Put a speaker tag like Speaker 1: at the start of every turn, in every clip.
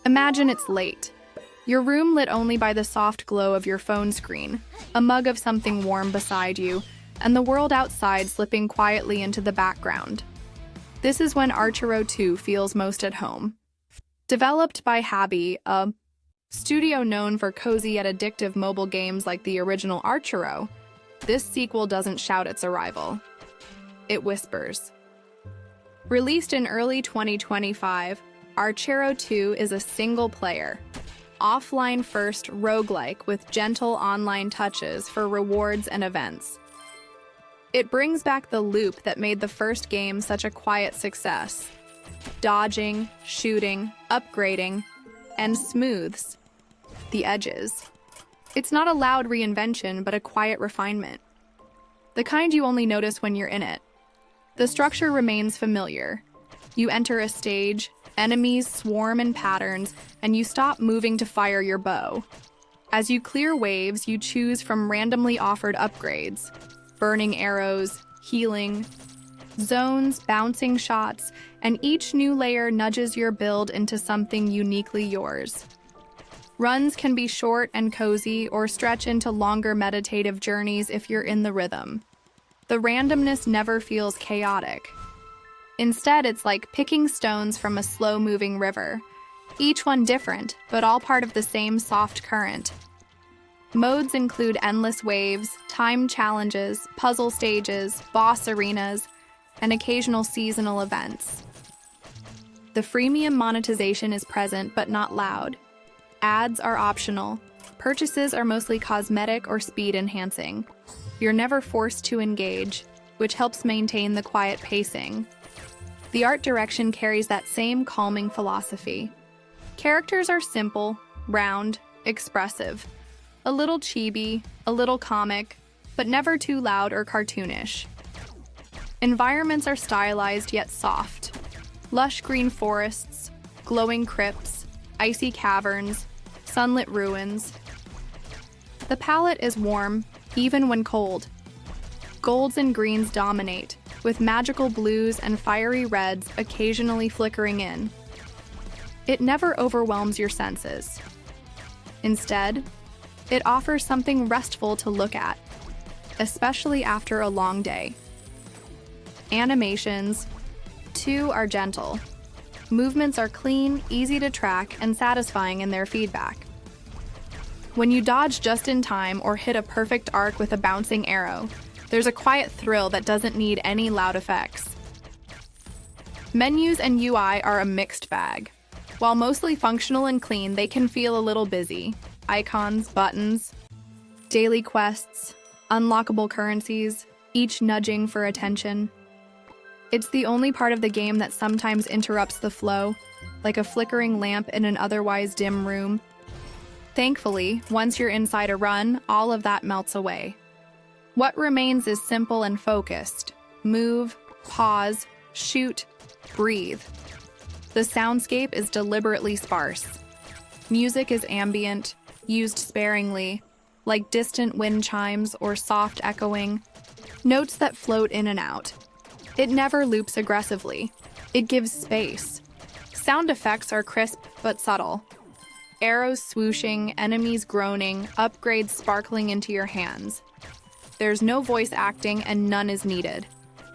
Speaker 1: Imagine it's late. Your room lit only by the soft glow of your phone screen, a mug of something warm beside you, and the world outside slipping quietly into the background. This is when Archero 2 feels most at home. Developed by Habi, a studio known for cozy yet addictive mobile games like the original Archero, this sequel doesn't shout its arrival. It whispers. Released in early 2025, Archero 2 is a single-player, offline-first roguelike with gentle online touches for rewards and events. It brings back the loop that made the first game such a quiet success. Dodging, shooting, upgrading, and smooths the edges. It's not a loud reinvention, but a quiet refinement. The kind you only notice when you're in it. The structure remains familiar. You enter a stage, enemies swarm in patterns, and you stop moving to fire your bow. As you clear waves, you choose from randomly offered upgrades. Burning arrows, healing, zones, bouncing shots, and each new layer nudges your build into something uniquely yours. Runs can be short and cozy or stretch into longer meditative journeys if you're in the rhythm. The randomness never feels chaotic. Instead, it's like picking stones from a slow-moving river, each one different, but all part of the same soft current. Modes include endless waves, timed challenges, puzzle stages, boss arenas, and occasional seasonal events. The freemium monetization is present but not loud. Ads are optional. Purchases are mostly cosmetic or speed-enhancing. You're never forced to engage, which helps maintain the quiet pacing. The art direction carries that same calming philosophy. Characters are simple, round, expressive. A little chibi, a little comic, but never too loud or cartoonish. Environments are stylized yet soft. Lush green forests, glowing crypts, icy caverns, sunlit ruins. The palette is warm, even when cold. Golds and greens dominate, with magical blues and fiery reds occasionally flickering in. It never overwhelms your senses. Instead, it offers something restful to look at, especially after a long day. Animations, too, are gentle. Movements are clean, easy to track, and satisfying in their feedback. When you dodge just in time or hit a perfect arc with a bouncing arrow, there's a quiet thrill that doesn't need any loud effects. Menus and UI are a mixed bag. While mostly functional and clean, they can feel a little busy. Icons, buttons, daily quests, unlockable currencies, each nudging for attention. It's the only part of the game that sometimes interrupts the flow, like a flickering lamp in an otherwise dim room. Thankfully, once you're inside a run, all of that melts away. What remains is simple and focused. Move, pause, shoot, breathe. The soundscape is deliberately sparse. Music is ambient, used sparingly, like distant wind chimes or soft echoing, notes that float in and out. It never loops aggressively. It gives space. Sound effects are crisp but subtle. Arrows swooshing, enemies groaning, upgrades sparkling into your hands. There's no voice acting and none is needed.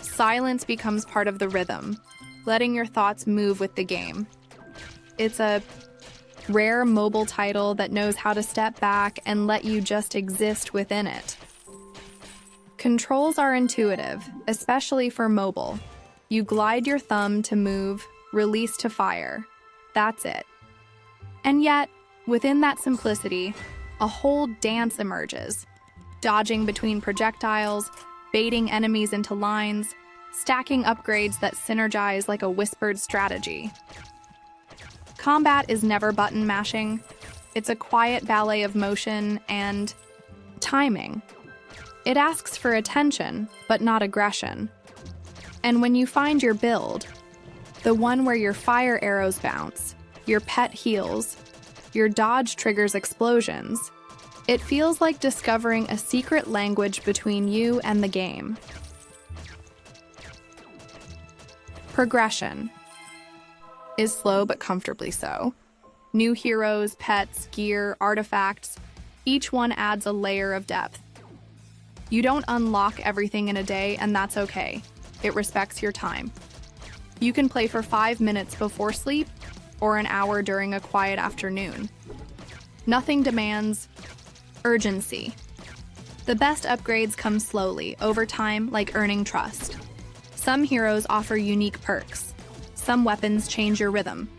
Speaker 1: Silence becomes part of the rhythm, letting your thoughts move with the game. It's a rare mobile title that knows how to step back and let you just exist within it. Controls are intuitive, especially for mobile. You glide your thumb to move, release to fire. That's it. And yet, within that simplicity, a whole dance emerges. Dodging between projectiles, baiting enemies into lines, stacking upgrades that synergize like a whispered strategy. Combat is never button mashing. It's a quiet ballet of motion and timing. It asks for attention, but not aggression. And when you find your build, the one where your fire arrows bounce, your pet heals, your dodge triggers explosions, it feels like discovering a secret language between you and the game. Progression is slow but comfortably so. New heroes, pets, gear, artifacts, each one adds a layer of depth. You don't unlock everything in a day, and that's okay. It respects your time. You can play for 5 minutes before sleep or an hour during a quiet afternoon. Nothing demands urgency. The best upgrades come slowly, over time, like earning trust. Some heroes offer unique perks. Some weapons change your rhythm.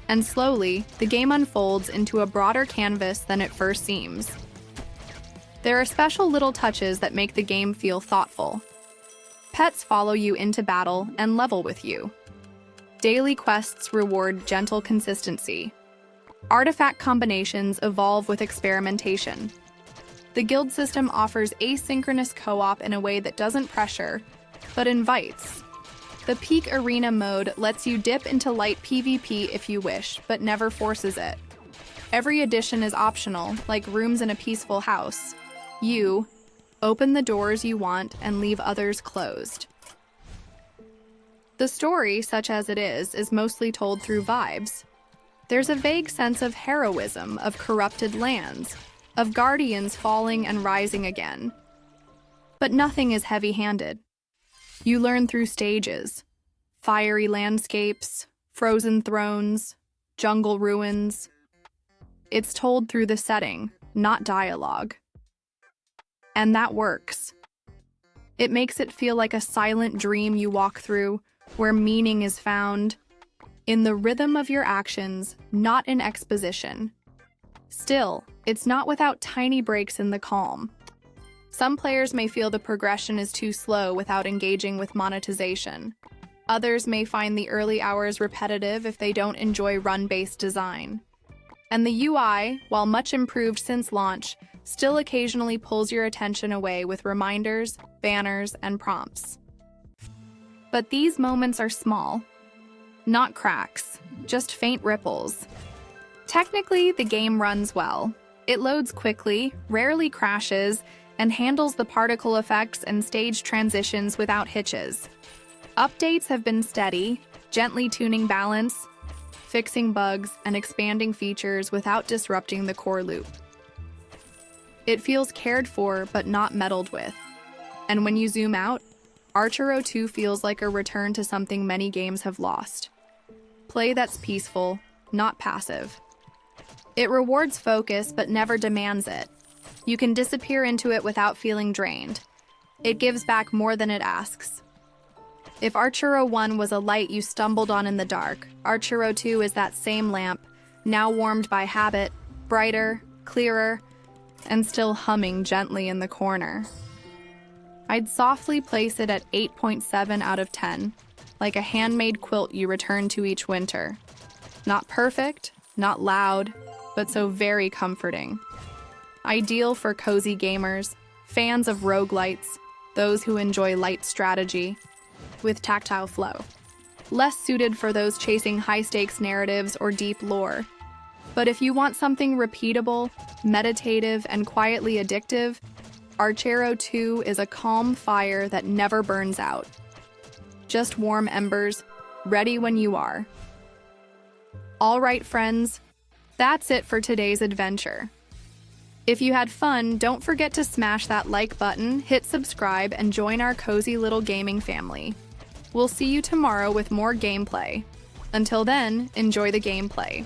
Speaker 1: And slowly, the game unfolds into a broader canvas than it first seems. There are special little touches that make the game feel thoughtful. Pets follow you into battle and level with you. Daily quests reward gentle consistency. Artifact combinations evolve with experimentation. The guild system offers asynchronous co-op in a way that doesn't pressure, but invites. The peak arena mode lets you dip into light PvP if you wish, but never forces it. Every addition is optional, like rooms in a peaceful house. You open the doors you want and leave others closed. The story, such as it is mostly told through vibes. There's a vague sense of heroism, of corrupted lands, of guardians falling and rising again. But nothing is heavy-handed. You learn through stages: fiery landscapes, frozen thrones, jungle ruins. It's told through the setting, not dialogue. And that works. It makes it feel like a silent dream you walk through, where meaning is found in the rhythm of your actions, not in exposition. Still, it's not without tiny breaks in the calm. Some players may feel the progression is too slow without engaging with monetization. Others may find the early hours repetitive if they don't enjoy run-based design. And the UI, while much improved since launch, still occasionally pulls your attention away with reminders, banners, and prompts. But these moments are small. Not cracks, just faint ripples. Technically, the game runs well. It loads quickly, rarely crashes, and handles the particle effects and stage transitions without hitches. Updates have been steady, gently tuning balance, fixing bugs, and expanding features without disrupting the core loop. It feels cared for, but not meddled with. And when you zoom out, Archero 2 feels like a return to something many games have lost. Play that's peaceful, not passive. It rewards focus, but never demands it. You can disappear into it without feeling drained. It gives back more than it asks. If Archero 1 was a light you stumbled on in the dark, Archero 2 is that same lamp, now warmed by habit, brighter, clearer, and still humming gently in the corner. I'd softly place it at 8.7 out of 10, like a handmade quilt you return to each winter. Not perfect, not loud, but so very comforting. Ideal for cozy gamers, fans of roguelites, those who enjoy light strategy, with tactile flow. Less suited for those chasing high-stakes narratives or deep lore. But if you want something repeatable, meditative, and quietly addictive, Archero 2 is a calm fire that never burns out. Just warm embers, ready when you are. All right, friends, that's it for today's adventure. If you had fun, don't forget to smash that like button, hit subscribe, and join our cozy little gaming family. We'll see you tomorrow with more gameplay. Until then, enjoy the gameplay.